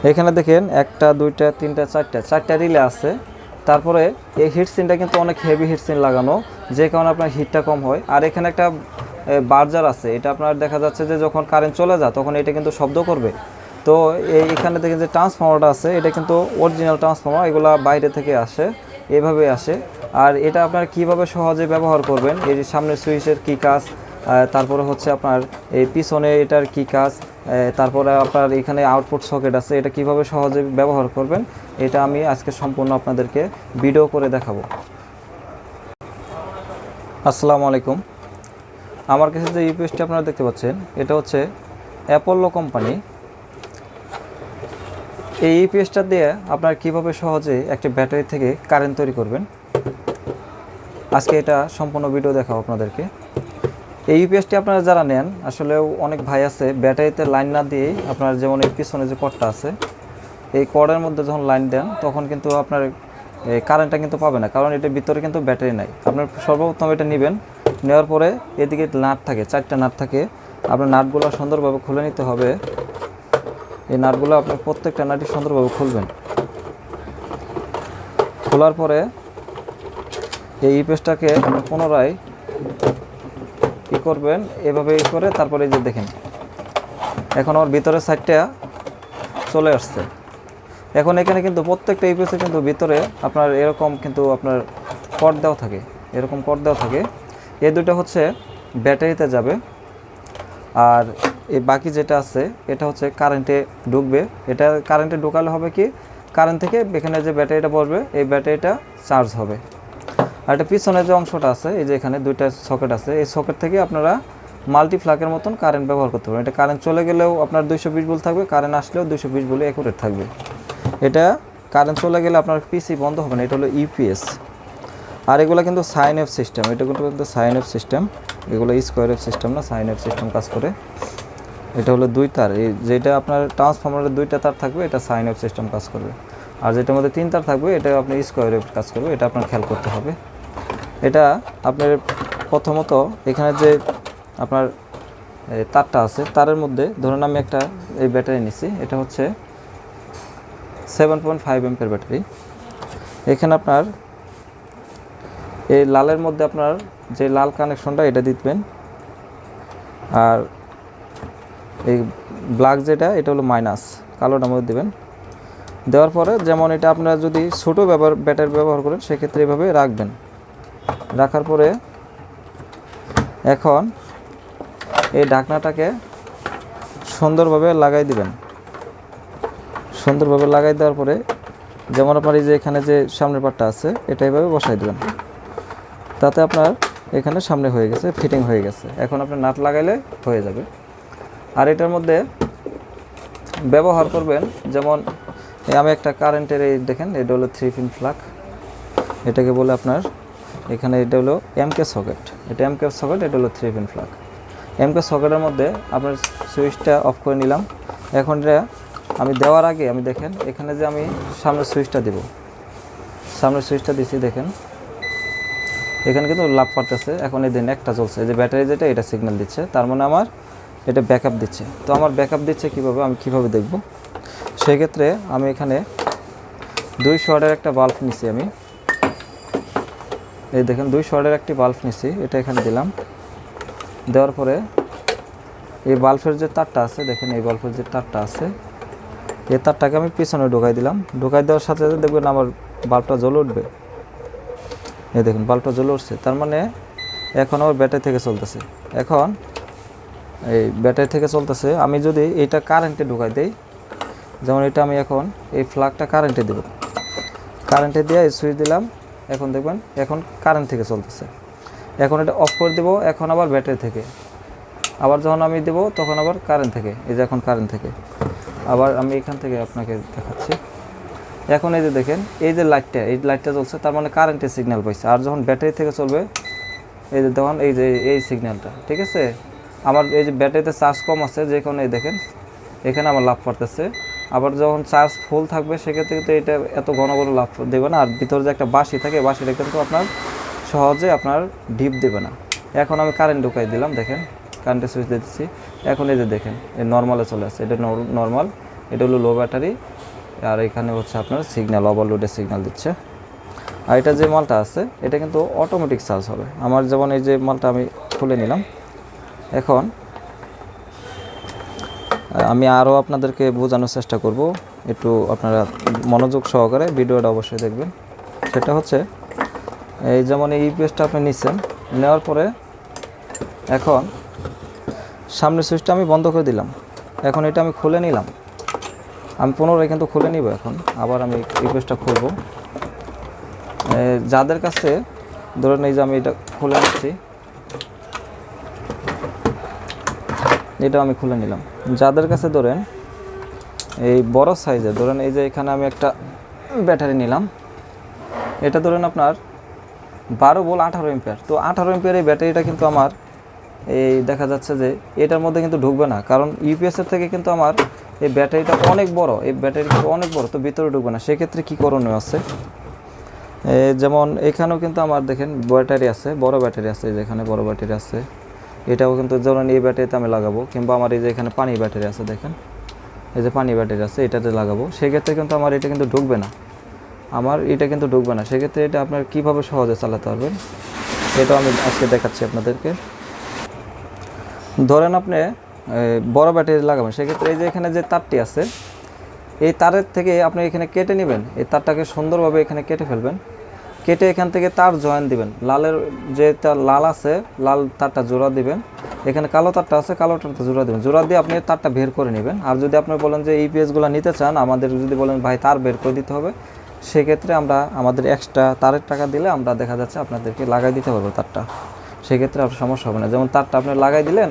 এখানে দেখেন একটা দুইটা তিনটা চারটা রিলে আছে। তারপরে এই হিটসিনটা কিন্তু অনেক হেভি হিটসিন লাগানো, যে কারণে আপনার হিটটা কম হয়। আর এখানে একটা বার্জার আছে, এটা আপনার দেখা যাচ্ছে যে যখন কারেন্ট চলে যায় তখন এটা কিন্তু শব্দ করবে। তো এখানে দেখেন যে ট্রান্সফর্মারটা আছে, এটা কিন্তু অরিজিনাল ট্রান্সফর্মার, এগুলা বাইরে থেকে আসে, এভাবে আসে। আর এটা আপনার কিভাবে সহজে ব্যবহার করবেন, এই যে সামনের সুইচের কী কাজ, তারপরে হচ্ছে আপনার এই পিছনে এটার কী কাজ, তারপরে আপনার এখানে আউটপুট সকেট আছে, এটা কিভাবে সহজে ব্যবহার করবেন এটা আমি আজকে সম্পূর্ণ আপনাদেরকে ভিডিও করে দেখাবো। আসসালামু আলাইকুম। আমার কাছে যে ইউপিএসটি আপনারা দেখতে পাচ্ছেন এটা হচ্ছে অ্যাপোলো কোম্পানি। এই ইউপিএসটা দিয়ে আপনারা কিভাবে সহজে একটা ব্যাটারি থেকে কারেন্ট তৈরি করবেন আজকে এটা সম্পূর্ণ ভিডিও দেখাবো আপনাদেরকে। এই ইউপিএসটি আপনারা যারা নেন, আসলেও অনেক ভাই আছে ব্যাটারিতে লাইন না দিয়েই আপনার যেমন এই পিছনে যে কর্ডটা আছে এই কর্ডের মধ্যে যখন লাইন দেন তখন কিন্তু আপনার কারেন্টটা কিন্তু পাবে না, কারণ এটার ভিতরে কিন্তু ব্যাটারি নাই। আপনার সর্বপ্রথম এটা নেবেন, নেওয়ার পরে এদিকে নাট থাকে, চারটা নাট থাকে, আপনার নাটগুলো সুন্দরভাবে খুলে নিতে হবে। এই নাটগুলো আপনার প্রত্যেকটা নাটই সুন্দরভাবে খুলবেন। খোলার পরে এই ইউপিএসটাকে পুনরায় করবেন এভাবে করে, তারপরে এই যে দেখেন এখন আমার ভিতরের সাইডটা চলে আসছে। এখন এখানে কিন্তু প্রত্যেকটা ইউপিএসে কিন্তু ভিতরে আপনার এরকম কিন্তু আপনার কর্ড দেওয়া থাকে, এরকম কর্ড দেওয়া থাকে। এই দুটো হচ্ছে ব্যাটারিতে যাবে, আর এই বাকি যেটা আছে এটা হচ্ছে কারেন্টে ঢুকবে। এটা কারেন্টে ঢোকালে হবে কি, কারেন্ট থেকে এখানে যে ব্যাটারিটা বসবে এই ব্যাটারিটা চার্জ হবে। আর এটা পিছনে যে অংশটা আছে, এই যে এখানে দুইটা সকেট আছে, এই সকেট থেকে আপনারা মাল্টিপ্লাগের মতন কারেন্ট ব্যবহার করতে পারেন। এটা কারেন্ট চলে গেলেও আপনার 220 ভোল্ট থাকবে, কারেন্ট আসলেও 220 ভোল্ট অ্যাকুরেট থাকবে। এটা কারেন্ট চলে গেলে আপনার পিসি বন্ধ হবে না, এটা হলো ইউপিএস। আর এগুলো কিন্তু সাইন ওয়েভ সিস্টেম, এটা কিন্তু সাইন ওয়েভ সিস্টেম, এগুলো স্কোয়ার ওয়েভ সিস্টেম না, সাইন ওয়েভ সিস্টেম কাজ করে। এটা হলো দুই তার, এই যেটা আপনার ট্রান্সফর্মারের দুইটা তার থাকবে এটা সাইন ওয়েভ সিস্টেম কাজ করবে, আর যেটার মধ্যে তিন তার থাকবে এটা আপনার স্কোয়ার ওয়েভ কাজ করবে। এটা আপনার খেয়াল করতে হবে। এটা আপনার প্রথমত এখানে যে আপনার তারটা আছে, তারের মধ্যে ধরুন আমি একটা এই ব্যাটারি নিছি, এটা হচ্ছে 7.5 এম্পের ব্যাটারি। এখানে আপনার এই লালের মধ্যে আপনার যে লাল কানেকশনটা এটা দিবেন, আর এই ব্ল্যাক যেটা এটা হলো মাইনাস, কালোটার মধ্যে দেবেন। দেওয়ার পরে যেমন এটা আপনারা যদি ছোটো ব্যাটারি ব্যবহার করেন সেক্ষেত্রে এভাবে রাখবেন। রাখার পরে এখন এই ঢাকনাটাকে সুন্দরভাবে লাগাই দিবেন। সুন্দরভাবে লাগাই দেওয়ার পরে যেমন আপনার এই যে এখানে যে সামনের পাটটা আছে এটা এইভাবে বসাই দেবেন, তাতে আপনার এখানে সামনে হয়ে গেছে, ফিটিং হয়ে গেছে। এখন আপনার নাট লাগাইলে হয়ে যাবে। আর এটার মধ্যে ব্যবহার করবেন যেমন আমি একটা কারেন্টের এই দেখেন এটা হলো 3 পিন প্লাগ, এটাকে বলে আপনার এখানে এটা হলো এমকে সকেট, এটা এমকে সকেট, এটা হলো 3 পিন প্লাগ। এমকে সকেটের মধ্যে আপনার সুইচটা অফ করে নিলাম। এখন এটা আমি দেওয়ার আগে আমি দেখেন এখানে যে আমি সামনের সুইচটা দেব, সামনের সুইচটা দিছি দেখেন এখানে কিন্তু লাভ পারতেছে। এখন এই দিন একটা চলছে, যে ব্যাটারি যেটা এটা সিগন্যাল দিচ্ছে, তার মানে আমার এটা ব্যাকআপ দিচ্ছে। তো আমার ব্যাকআপ দিচ্ছে কীভাবে, আমি কীভাবে দেখব, সেক্ষেত্রে আমি এখানে 200 ওয়াটের একটা বাল্ব নিছি। আমি এই দেখেন 200 ওয়াটের একটি বাল্ব নিছি, এটা এখানে দিলাম। দেওয়ার পরে এই বাল্বের যে তারটা আছে দেখেন, এই বাল্বের যে তারটা আছে এই তারটাকে আমি পিছনে ঢোকাই দিলাম। ঢোকাই দেওয়ার সাথে সাথে দেখবেন আমার বাল্বটা জ্বলে উঠবে। এই দেখুন বাল্বটা জ্বলে উঠছে, তার মানে এখন আমার ব্যাটারি থেকে চলতেছে। এখন এই ব্যাটারি থেকে চলতেছে, আমি যদি এইটা কারেন্টে ঢোকাই দেই, যেমন এটা আমি এখন এই ফ্লাগটা কারেন্টে দেব, কারেন্টে দিয়ে এই সুইচ দিলাম, এখন দেখবেন এখন কারেন্ট থেকে চলতেছে। এখন এটা অফ করে দেবো, এখন আবার ব্যাটারি থেকে, আবার যখন আমি দেবো তখন আবার কারেন্ট থেকে, এই যে এখন কারেন্ট থেকে। আবার আমি এখান থেকে আপনাকে দেখাচ্ছি। এখন এই যে দেখেন এই যে লাইটটা, এই লাইটটা জ্বলছে, তার মানে কারেন্টের সিগন্যাল পাইছে। আর যখন ব্যাটারি থেকে চলবে এই যে তখন এই যে এই সিগন্যালটা, ঠিক আছে। আমার এই যে ব্যাটারিতে চার্জ কম আছে যে কারণে এই দেখেন এখানে আমার লাভ পড়তেছে। আবার যখন চার্জ ফুল থাকবে সেক্ষেত্রে কিন্তু এটা এত ঘন ঘন লাভ দেবে না। আর ভিতরে যে একটা বাঁশি থাকে, বাঁশিটা কিন্তু আপনার সহজে আপনার ডিপ দেবে না। এখন আমি কারেন্ট ঢুকাই দিলাম, দেখেন কারেন্টের সুইচ দিয়ে দিচ্ছি। এখন এই যে দেখেন এই নর্মালে চলে আসছে, এটা নর্মাল, এটা হলো লো ব্যাটারি, আর এখানে হচ্ছে আপনার সিগন্যাল, ওভারলোডের সিগন্যাল দিচ্ছে। আর এটা যে মালটা আছে এটা কিন্তু অটোমেটিক চার্জ হবে। আমার যেমন এই যে মালটা আমি খুলে নিলাম, এখন আমি আরও আপনাদেরকে বোঝানোর চেষ্টা করব, একটু আপনারা মনোযোগ সহকারে ভিডিওটা অবশ্যই দেখবেন। সেটা হচ্ছে এই যেমন এই ইউপিএসটা আপনি নিচ্ছেন, নেওয়ার পরে এখন সামনের সুইচটা আমি বন্ধ করে দিলাম, এখন এটা আমি খুলে নিলাম, আমি পুনরায় কিন্তু খুলে নিব। এখন আবার আমি ইউপিএসটা খুলব। যাদের কাছে ধরেন এই যে আমি এটা খুলে নিচ্ছি, এটা আমি খুলে নিলাম। যাদের কাছে ধরেন এই বড় সাইজে, ধরেন এই যে এখানে আমি একটা ব্যাটারি নিলাম, এটা ধরেন আপনার 12 ভোল্ট 18 এম্পিয়ার। তো 18 এম্পিয়ার এই ব্যাটারিটা কিন্তু আমার এই দেখা যাচ্ছে যে এটার মধ্যে কিন্তু ঢুকবে না, কারণ ইউপিএসের থেকে কিন্তু আমার এই ব্যাটারিটা অনেক বড়, এই ব্যাটারি কিন্তু অনেক বড়, তো ভিতরে ঢুকবে না। সেক্ষেত্রে কী করণীয় আছে, যেমন এখানেও কিন্তু আমার দেখেন ব্যাটারি আছে, বড় ব্যাটারি আছে, যেখানে বড় ব্যাটারি আছে, এটাও কিন্তু ধরুন এই ব্যাটারিতে আমি লাগাবো, কিংবা আমার এই যে এখানে পানি ব্যাটারি আছে, দেখেন এই যে পানি ব্যাটারি আছে, এটাতে লাগাবো। সেক্ষেত্রে কিন্তু আমার এটা কিন্তু ঢুকবে না, আমার এটা কিন্তু ঢুকবে না। সেক্ষেত্রে এটা আপনার কীভাবে সহজে চালাতে পারবেন এটাও আমি আজকে দেখাচ্ছি আপনাদেরকে। ধরেন আপনি বড় ব্যাটারি লাগাবেন, সেক্ষেত্রে এই যে এখানে যে তারটি আছে, এই তারের থেকে আপনি এখানে কেটে নেবেন, এই তারটাকে সুন্দরভাবে এখানে কেটে ফেলবেন, কেটে এখান থেকে তার জয়েন দিবেন, লালের যে তার লাল আছে লাল তারটা জোড়া দিবেন, এখানে কালো তারটা আছে কালো তারটা জোড়া দিবেন, জোড়া দিয়ে আপনি তারটা বের করে নেবেন। আর যদি আপনি বলেন যে ইউপিএসগুলো নিতে চান, আমাদের যদি বলেন ভাই তার বের করে দিতে হবে, সেক্ষেত্রে আমরা আমাদের এক্সট্রা তারের টাকা দিলে আমরা দেখা যাচ্ছে আপনাদেরকে লাগাই দিতে পারবো তারটা, সেক্ষেত্রে আপনার সমস্যা হবে না। যেমন তারটা আপনি লাগাই দিলেন,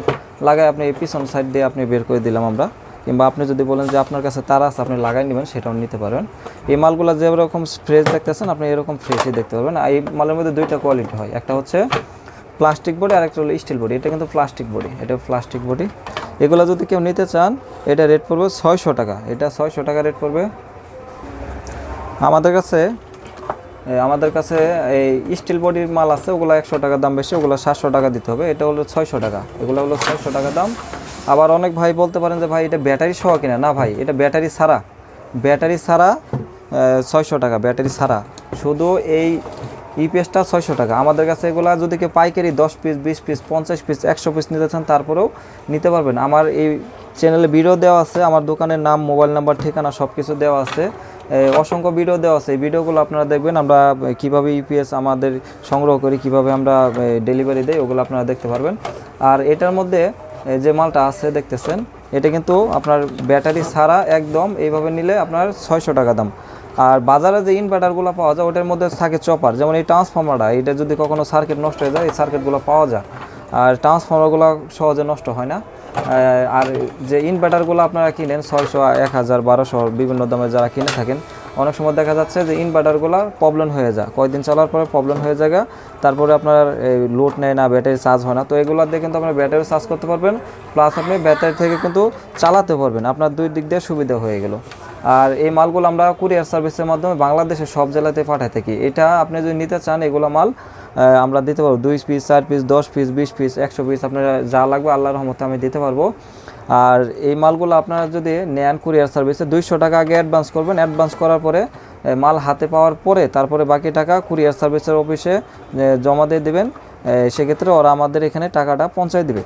লাগাই আপনি এই পিছন সাইড দিয়ে আপনি বের করে দিলাম আমরা, কিংবা আপনি যদি বলেন যে আপনার কাছে তার আছে আপনি লাগাই নেবেন, সেটাও নিতে পারবেন। এই মালগুলো যেরকম ফ্রেশ দেখতেছেন আপনি এরকম ফ্রেশই দেখতে পারবেন। আর এই মালের মধ্যে দুইটা কোয়ালিটি হয়, একটা হচ্ছে প্লাস্টিক বডি আর একটা হলো স্টিল বডি। এটা কিন্তু প্লাস্টিক বডি, এটা প্লাস্টিক বডি। এগুলো যদি কেউ নিতে চান এটা রেট পড়বে 600 টাকা, এটা 600 টাকা রেট পড়বে। আমাদের কাছে এই স্টিল বডির মাল আছে, ওগুলো 100 টাকা দাম বেশি, ওগুলো 700 টাকা দিতে হবে। এটা হলো 600 টাকা, এগুলো হলো 600 টাকা দাম। আবার অনেক ভাই বলতে পারেন যে ভাই এটা ব্যাটারি সহ কিনা, না ভাই এটা ব্যাটারি ছাড়া, ব্যাটারি ছাড়া 600 টাকা, ব্যাটারি ছাড়া শুধু এই ইপিএসটা 600 টাকা। আমাদের কাছে এগুলো যদি কেউ পাইকারি 10 পিস 20 পিস 50 পিস 100 পিস নিতে চান তারপরেও নিতে পারবেন। আমার এই চ্যানেলে ভিডিও দেওয়া আছে, আমার দোকানের নাম, মোবাইল নাম্বার, ঠিকানা সব কিছু দেওয়া আছে, অসংখ্য ভিডিও দেওয়া আছে। এই ভিডিওগুলো আপনারা দেখবেন, আমরা কিভাবে ইউপিএস আমাদের সংগ্রহ করি, কিভাবে আমরা ডেলিভারি দেই, ওগুলো আপনারা দেখতে পারবেন। আর এটার মধ্যে যে মালটা আছে দেখতেছেন, এটা কিন্তু আপনার ব্যাটারি ছাড়া একদম এইভাবে নিলে আপনার 600 টাকা দাম। আর বাজারে যে ইনভার্টারগুলো পাওয়া যায় ওটার মধ্যে থাকে চপার, যেমন এই ট্রান্সফর্মারটা, এটা যদি কখনো সার্কিট নষ্ট হয়ে যায় এই সার্কিটগুলো পাওয়া যায়, আর ট্রান্সফর্মারগুলো সহজে নষ্ট হয় না। আর যে ইনভার্টারগুলো আপনারা কিনেন 600, 1000, 1200 বিভিন্ন দামে যারা কিনে থাকেন, অনেক সময় দেখা যাচ্ছে যে ইনভার্টারগুলো প্রবলেম হয়ে যায়, কয়েকদিন চালার পরে প্রবলেম হয়ে যায়, তারপরে আপনার লোড নেয় না, ব্যাটারি চার্জ হয় না। তো এগুলো দিয়ে কিন্তু আপনি ব্যাটারি চার্জ করতে পারবেন, প্লাস আপনি ব্যাটারি থেকে কিন্তু চালাতে পারবেন, আপনার দুই দিক দিয়ে সুবিধা হয়ে গেল। আর এই মালগুলো আমরা কুরিয়ার সার্ভিসের মাধ্যমে বাংলাদেশের সব জেলাতে পাঠাই থাকি। এটা আপনি যদি নিতে চান এগুলো মাল আমরা দিতে পারবো 2 piece 4 piece 10 piece 20 piece 100 piece, আপনারা যা লাগবে আল্লাহর রহমতে আমি দিতে পারবো। আর এই মালগুলো আপনারা যদি নেন কুরিয়ার সার্ভিসে 200 টাকা আগে অ্যাডভান্স করবেন, অ্যাডভান্স করার পরে মাল হাতে পাওয়ার পরে তারপরে বাকি টাকা কুরিয়ার সার্ভিসের অফিসে জমা দিয়ে দেবেন, সেক্ষেত্রে ওরা আমাদের এখানে টাকাটা পৌঁছায় দিবে।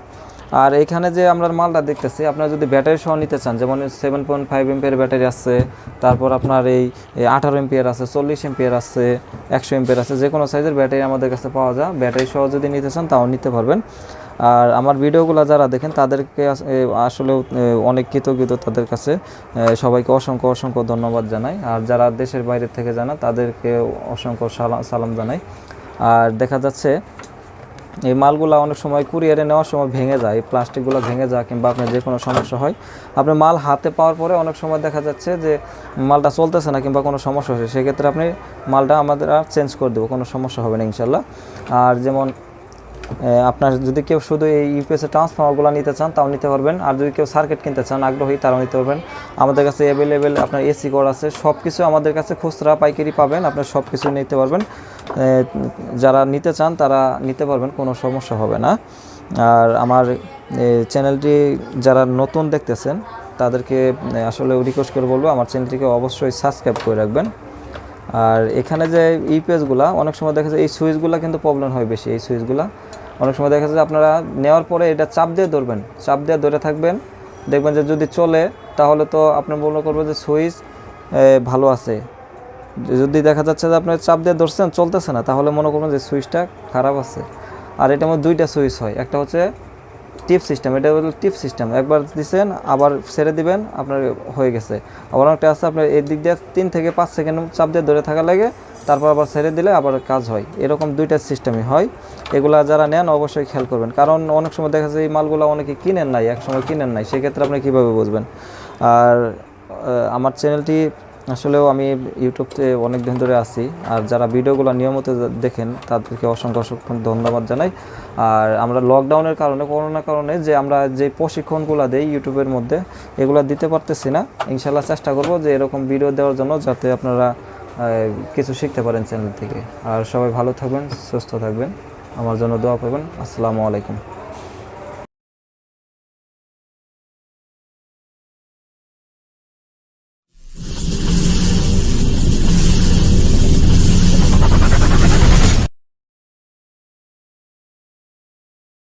আর এখানে যে আমরা মালটা দেখতেছি, আপনারা যদি ব্যাটারি সহ নিতে চান, যেমন 7.5 এম্পিয়ার ব্যাটারি আছে, তারপর আপনার এই 18 এম্পিয়ার আছে, 40 এম্পিয়ার আছে, 100 এম্পিয়ার আছে, যে কোনো সাইজের ব্যাটারি আমাদের কাছে পাওয়া যায়। ব্যাটারি সহ যদি নিতে চান তাও নিতে পারবেন। আর আমার ভিডিওগুলো যারা দেখেন তাদেরকে আসলে অনেক কৃতজ্ঞ তাদের কাছে, সবাইকে অসংখ্য অসংখ্য ধন্যবাদ জানাই। আর যারা দেশের বাইরে থেকে জানা তাদেরকে অসংখ্য সালাম জানাই। আর দেখা যাচ্ছে এই মালগুলো অনেক সময় কুরিয়ারে নেওয়ার সময় ভেঙে যায়, এই প্লাস্টিকগুলো ভেঙে যায়, কিংবা আপনার যে কোনো সমস্যা হয়, আপনি মাল হাতে পাওয়ার পরে অনেক সময় দেখা যাচ্ছে যে মালটা চলতেছে না কিংবা কোনো সমস্যা হচ্ছে, সেক্ষেত্রে আপনি মালটা আমাদের আর চেঞ্জ করে দেবো, কোনো সমস্যা হবে না ইনশাল্লাহ। আর যেমন আপনার যদি কেউ শুধু এই ইউপিএসের ট্রান্সফর্মারগুলো নিতে চান তাও নিতে পারবেন, আর যদি কেউ সার্কিট কিনতে চান আগ্রহী তারাও নিতে পারবেন। আমাদের কাছে অ্যাভেলেবেল আপনার এসি কোড আছে, সব কিছু আমাদের কাছে খুচরা পাইকারি পাবেন, আপনার সব কিছু নিতে পারবেন। যারা নিতে চান তারা নিতে পারবেন, কোনো সমস্যা হবে না। আর আমার চ্যানেলটি যারা নতুন দেখতেছেন তাদেরকে আসলে রিকোয়েস্ট করে বলবো আমার চ্যানেলটিকে অবশ্যই সাবস্ক্রাইব করে রাখবেন। আর এখানে যে ইউপিএসগুলো অনেক সময় দেখা যায় এই সুইচগুলো কিন্তু প্রবলেম হয় বেশি। এই সুইচগুলো অনেক সময় দেখা যায় আপনারা নেওয়ার পরে এটা চাপ দিয়ে ধরবেন, চাপ দিয়ে ধরে থাকবেন, দেখবেন যে যদি চলে তাহলে তো আপনি মনে করবেন যে সুইচ ভালো আছে। যদি দেখা যাচ্ছে যে আপনার চাপ দিয়ে ধরছেন চলতেছে না, তাহলে মনে করবেন যে সুইচটা খারাপ আছে। আর এটার মধ্যে দুইটা সুইচ হয়, একটা হচ্ছে টিপ সিস্টেম, এটা হলো টিপ সিস্টেম, একবার দিচ্ছেন আবার ছেড়ে দিবেন আপনার হয়ে গেছে। আবার একটা আছে আপনার এই দিক দিয়ে 3 থেকে 5 সেকেন্ড চাপ দিয়ে ধরে থাকা লাগে, তারপর আবার ছেড়ে দিলে আবার কাজ হয়। এরকম দুইটা সিস্টেমই হয়। এগুলা যারা নেন অবশ্যই খেয়াল করবেন, কারণ অনেক সময় দেখা যায় এই মালগুলো অনেকে কিনেন নাই, এক সময় কিনেন নাই, সেক্ষেত্রে আপনি কীভাবে বুঝবেন। আর আমার চ্যানেলটি আসলেও আমি ইউটিউবতে অনেক দিন ধরে আছি, আর যারা ভিডিওগুলো নিয়মিত দেখেন তাদেরকে অসংখ্য অসংখ্য ধন্যবাদ জানাই। আর আমরা লকডাউনের কারণে, করোনার কারণে যে আমরা যে প্রশিক্ষণগুলো দেই ইউটিউবের মধ্যে, এগুলো দিতে পারতেছি না। ইনশাল্লাহ চেষ্টা করব যে এরকম ভিডিও দেওয়ার জন্য, যাতে আপনারা কিছু শিখতে পারেন চ্যানেল থেকে। আর সবাই ভালো থাকবেন, সুস্থ থাকবেন, আমার জন্য দোয়া করবেন। আসসালামু আলাইকুম।